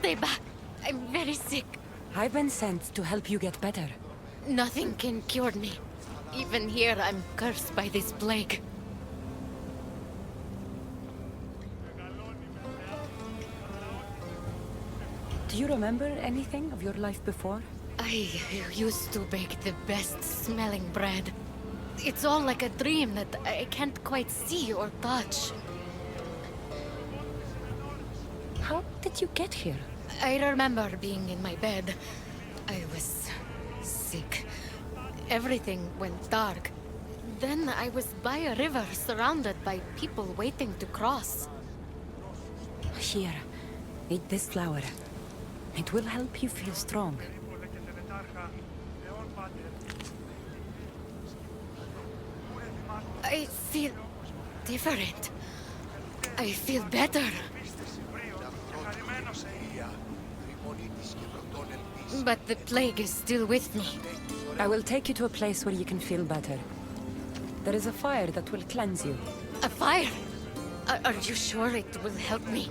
stay back. I'm very sick. I've been sent to help you get better. Nothing can cure me. Even here, I'm cursed by this plague. Do you remember anything of your life before? I used to bake the best smelling bread. It's all like a dream that I can't quite see or touch. How did you get here? I remember being in my bed. I was sick. Everything went dark. Then I was by a river surrounded by people waiting to cross. Here, eat this flower. It will help you feel strong. I feel different. I feel better. But the plague is still with me. I will take you to a place where you can feel better. There is a fire that will cleanse you. A fire? Are you sure it will help me?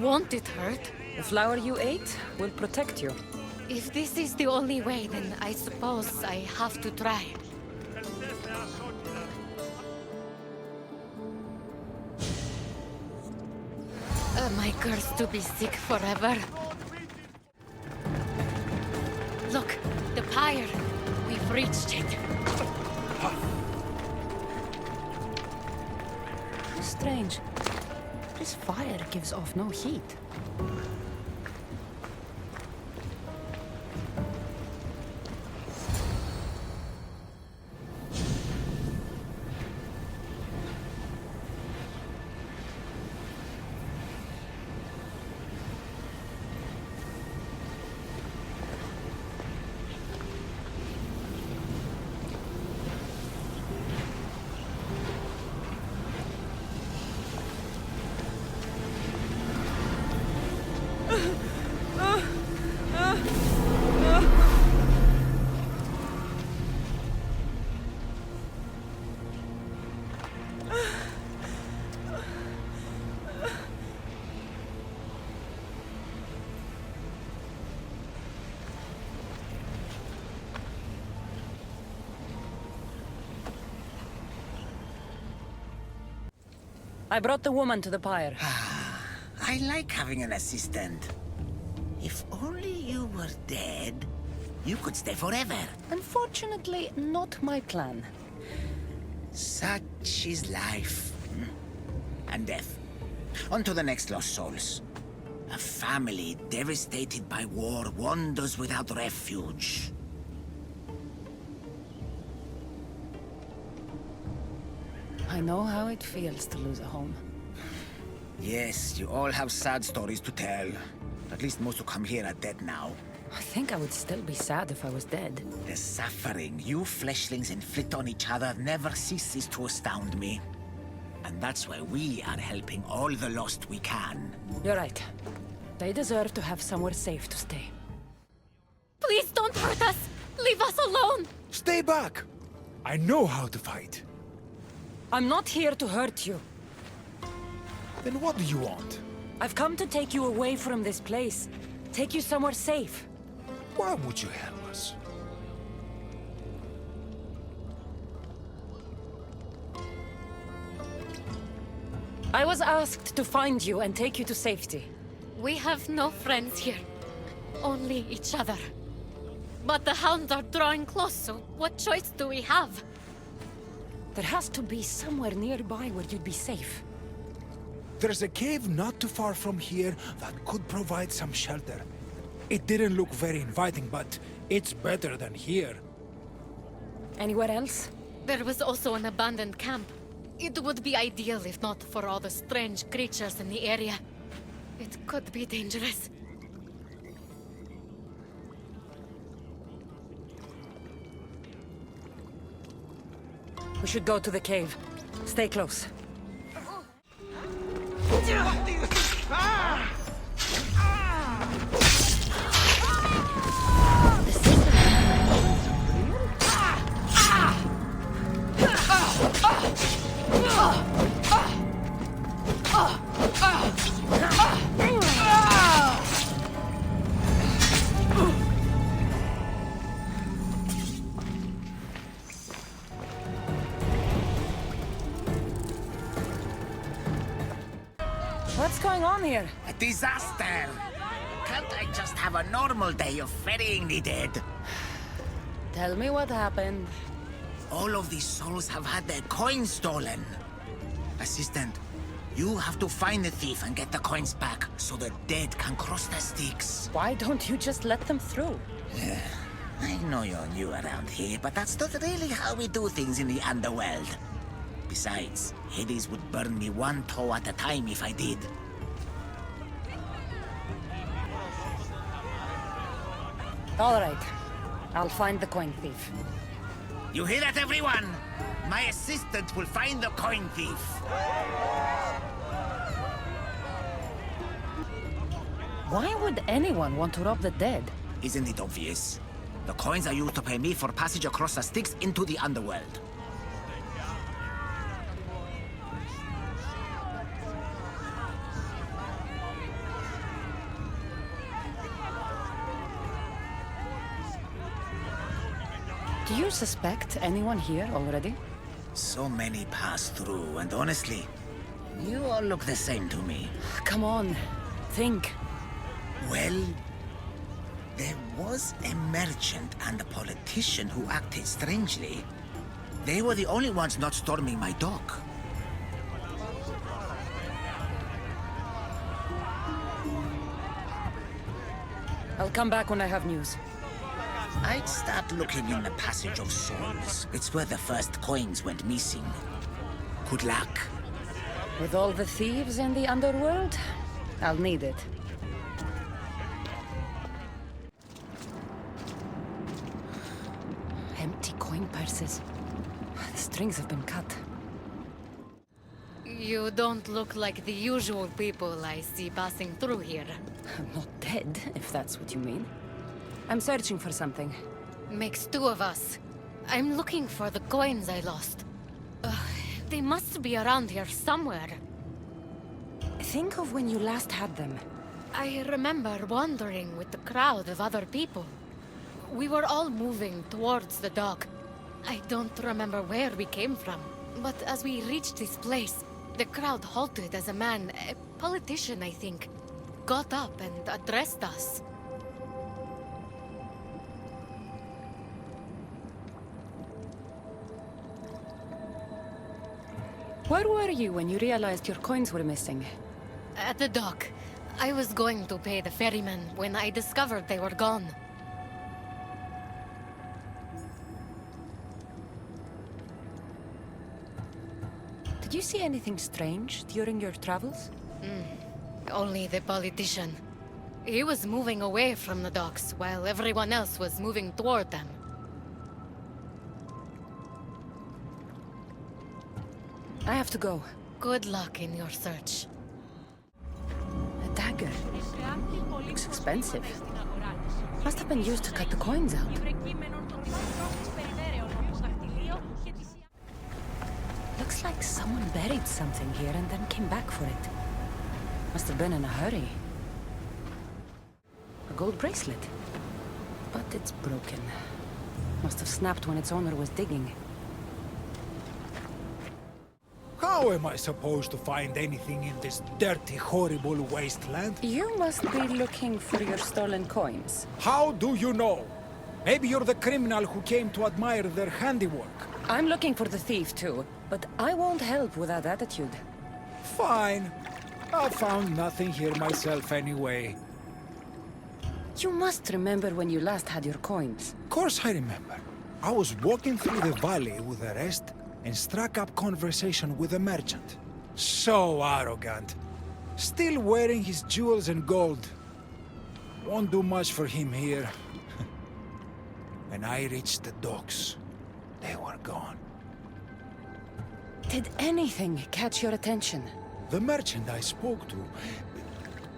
Won't it hurt? The flower you ate will protect you. If this is the only way, then I suppose I have to try. Am I cursed to be sick forever? Look, the pyre. We've reached it. Strange. This fire gives off no heat. I brought the woman to the pyre. I like having an assistant. If only you were dead, you could stay forever. Unfortunately, not my plan. Such is life. And death. On to the next lost souls. A family devastated by war wanders without refuge. I know how it feels to lose a home. Yes, you all have sad stories to tell. At least most who come here are dead now. I think I would still be sad if I was dead. The suffering you fleshlings inflict on each other never ceases to astound me. And that's why we are helping all the lost we can. You're right. They deserve to have somewhere safe to stay. Please don't hurt us! Leave us alone! Stay back! I know how to fight. I'm not here to hurt you. Then what do you want? I've come to take you away from this place. Take you somewhere safe. Why would you help us? I was asked to find you and take you to safety. We have no friends here. Only each other. But the hounds are drawing close, so what choice do we have? There has to be somewhere nearby where you'd be safe. There's a cave not too far from here that could provide some shelter. It didn't look very inviting, but it's better than here. Anywhere else? There was also an abandoned camp. It would be ideal if not for all the strange creatures in the area. It could be dangerous. We should go to the cave. Stay close. What's going on here? A disaster! Can't I just have a normal day of ferrying the dead? Tell me what happened. All of these souls have had their coins stolen. Assistant, you have to find the thief and get the coins back so the dead can cross the Styx. Why don't you just let them through? I know you're new around here, but that's not really how we do things in the underworld. Besides, Hades would burn me one toe at a time if I did. All right. I'll find the coin thief. You hear that, everyone? My assistant will find the coin thief. Why would anyone want to rob the dead? Isn't it obvious? The coins are used to pay me for passage across the Styx into the underworld. Do you suspect anyone here already? So many pass through, and honestly, you all look the same to me. Come on. Think. Well, there was a merchant and a politician who acted strangely. They were the only ones not storming my dock. I'll come back when I have news. I'd start looking in the Passage of Souls. It's where the first coins went missing. Good luck. With all the thieves in the underworld, I'll need it. Empty coin purses. The strings have been cut. You don't look like the usual people I see passing through here. I'm not dead, if that's what you mean. I'm searching for something. Makes two of us. I'm looking for the coins I lost. They must be around here somewhere. Think of when you last had them. I remember wandering with the crowd of other people. We were all moving towards the dock. I don't remember where we came from, but as we reached this place, the crowd halted as a man, a politician I think, got up and addressed us. Where were you when you realized your coins were missing? At the dock. I was going to pay the ferryman when I discovered they were gone. Did you see anything strange during your travels? Only the politician. He was moving away from the docks while everyone else was moving toward them. I have to go. Good luck in your search. A dagger. Looks expensive. Must have been used to cut the coins out. Looks like someone buried something here and then came back for it. Must have been in a hurry. A gold bracelet. But it's broken. Must have snapped when its owner was digging. How am I supposed to find anything in this dirty, horrible wasteland? You must be looking for your stolen coins. How do you know? Maybe you're the criminal who came to admire their handiwork. I'm looking for the thief too, but I won't help with that attitude. Fine. I found nothing here myself anyway. You must remember when you last had your coins. Of course I remember. I was walking through the valley with the rest and struck up conversation with a merchant. So arrogant. Still wearing his jewels and gold. Won't do much for him here. When I reached the docks, they were gone. Did anything catch your attention? The merchant I spoke to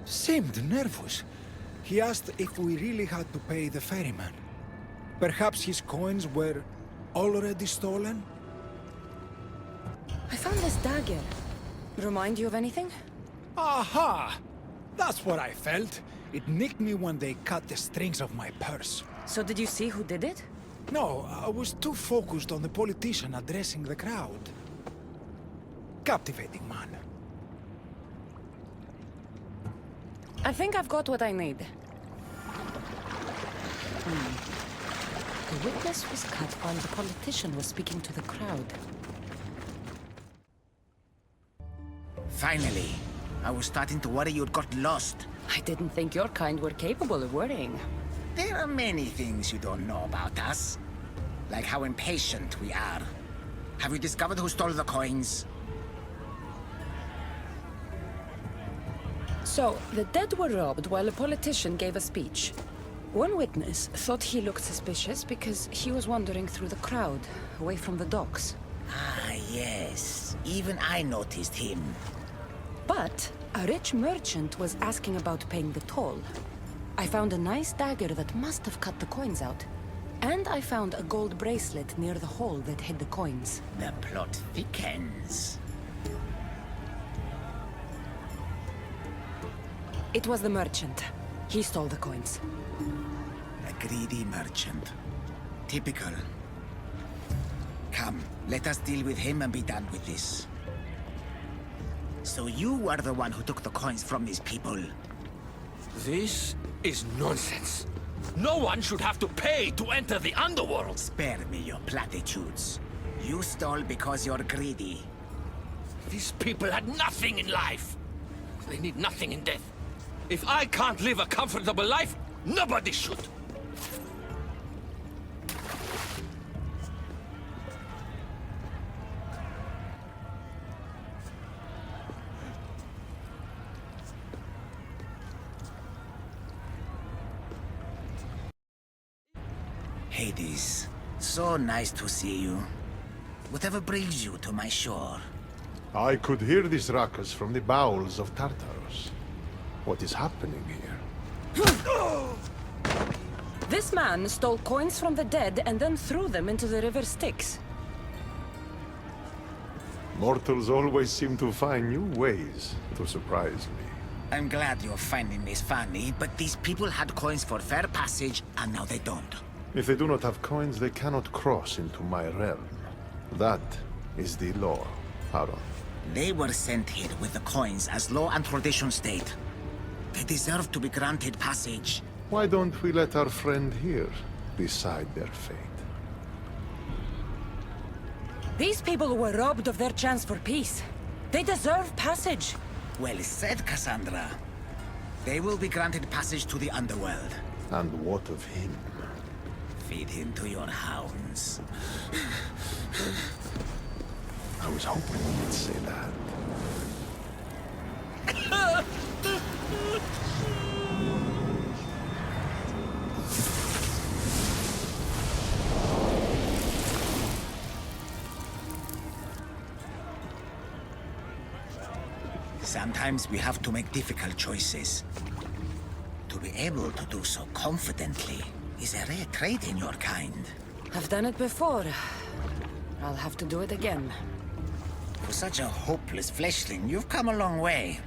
seemed nervous. He asked if we really had to pay the ferryman. Perhaps his coins were already stolen? I found this dagger. Remind you of anything? Aha! That's what I felt. It nicked me when they cut the strings of my purse. So did you see who did it? No, I was too focused on the politician addressing the crowd. Captivating man. I think I've got what I need. The witness was cut while the politician was speaking to the crowd. Finally. I was starting to worry you'd got lost. I didn't think your kind were capable of worrying. There are many things you don't know about us. Like how impatient we are. Have you discovered who stole the coins? So, the dead were robbed while a politician gave a speech. One witness thought he looked suspicious because he was wandering through the crowd, away from the docks. Ah, yes. Even I noticed him. But a rich merchant was asking about paying the toll. I found a nice dagger that must have cut the coins out. And I found a gold bracelet near the hole that hid the coins. The plot thickens. It was the merchant. He stole the coins. A greedy merchant. Typical. Come, let us deal with him and be done with this. So you were the one who took the coins from these people. This is nonsense. No one should have to pay to enter the underworld. Spare me your platitudes. You stole because you're greedy. These people had nothing in life. They need nothing in death. If I can't live a comfortable life, nobody should. Hades, so nice to see you. Whatever brings you to my shore? I could hear this ruckus from the bowels of Tartarus. What is happening here? This man stole coins from the dead and then threw them into the river Styx. Mortals always seem to find new ways to surprise me. I'm glad you're finding this funny, but these people had coins for fair passage, and now they don't. If they do not have coins, they cannot cross into my realm. That is the law, Aaron. They were sent here with the coins as law and tradition state. They deserve to be granted passage. Why don't we let our friend here decide their fate? These people were robbed of their chance for peace. They deserve passage. Well said, Cassandra. They will be granted passage to the underworld. And what of him? Feed him to your hounds. I was hoping you would say that. Sometimes we have to make difficult choices. To be able to do so confidently is a rare trait in your kind. I've done it before. I'll have to do it again. For such a hopeless fleshling, you've come a long way.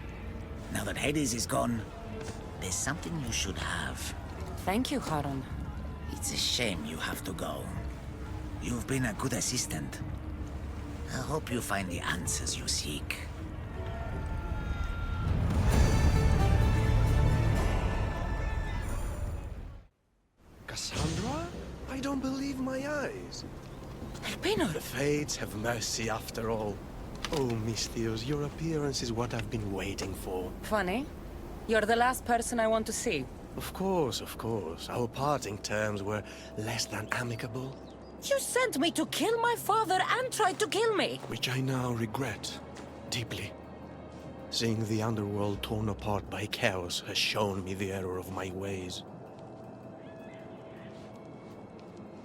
Now that Hades is gone, there's something you should have. Thank you, Haron. It's a shame you have to go. You've been a good assistant. I hope you find the answers you seek. Cassandra? I don't believe my eyes. Elpenor! The fates have mercy after all. Oh, Misthios, your appearance is what I've been waiting for. Funny. You're the last person I want to see. Of course, of course. Our parting terms were less than amicable, You sent me to kill my father and tried to kill me! which I now regret deeply. Seeing the underworld torn apart by chaos has shown me the error of my ways.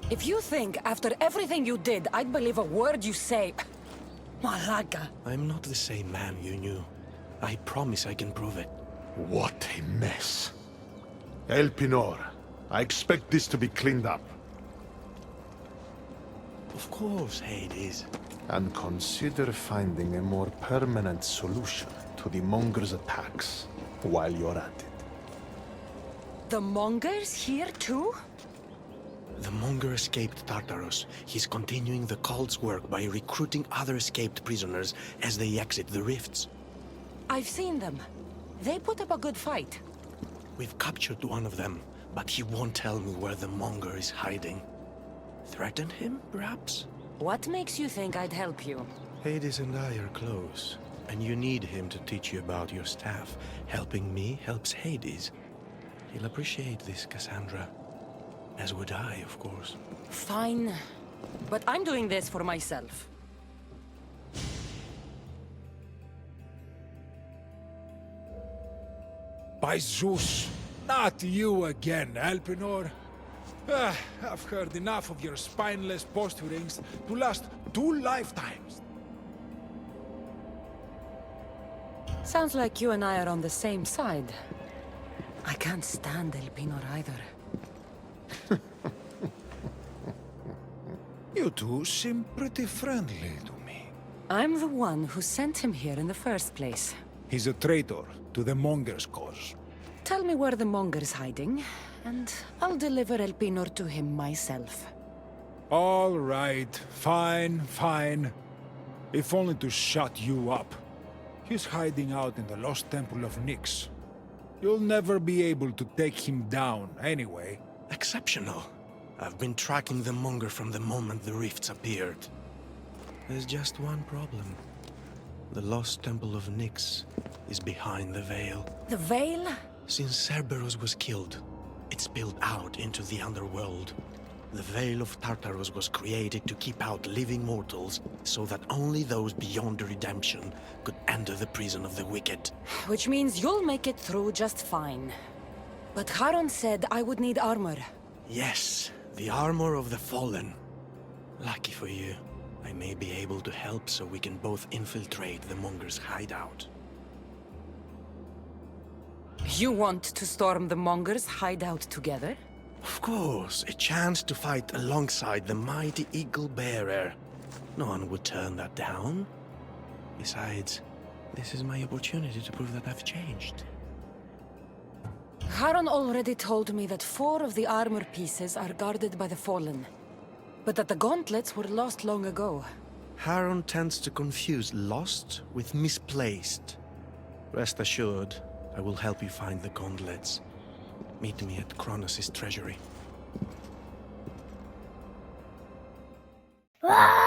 If you think, after everything you did, I'd believe a word you say... Malaga. I'm not the same man you knew. I promise I can prove it. What a mess. Elpenor, I expect this to be cleaned up. Of course, Hades. And consider finding a more permanent solution to the Monger's attacks while you're at it. The Mongers here too? The Monger escaped Tartarus. He's continuing the cult's work by recruiting other escaped prisoners as they exit the rifts. I've seen them. They put up a good fight. We've captured one of them, but he won't tell me where the monger is hiding. Threaten him, perhaps? What makes you think I'd help you? Hades and I are close, and you need him to teach you about your staff. Helping me helps Hades. He'll appreciate this, Cassandra. As would I, of course. Fine. But I'm doing this for myself. By Zeus, not you again, Elpenor. I've heard enough of your spineless posturings to last 2 lifetimes. Sounds like you and I are on the same side. I can't stand Elpenor either. You two seem pretty friendly to me. I'm the one who sent him here in the first place. He's a traitor to the Monger's cause. Tell me where the monger's hiding, and I'll deliver Elpenor to him myself. All right, fine, fine. If only to shut you up. He's hiding out in the lost temple of Nyx. You'll never be able to take him down, anyway. Exceptional. I've been tracking the monger from the moment the rifts appeared. There's just one problem. The lost temple of Nyx is behind the veil. The veil? Since Cerberus was killed, it spilled out into the underworld. The Veil of Tartarus was created to keep out living mortals, so that only those beyond redemption could enter the prison of the wicked. Which means you'll make it through just fine. But Charon said I would need armor. Yes, the armor of the fallen. Lucky for you, I may be able to help so we can both infiltrate the monger's hideout. You want to storm the monger's hideout together? Of course, a chance to fight alongside the mighty Eagle Bearer. No one would turn that down. Besides, this is my opportunity to prove that I've changed. Charon already told me that 4 of the armor pieces are guarded by the Fallen, but that the gauntlets were lost long ago. Charon tends to confuse lost with misplaced. Rest assured, I will help you find the gauntlets. Meet me at Kronos' treasury. Ah!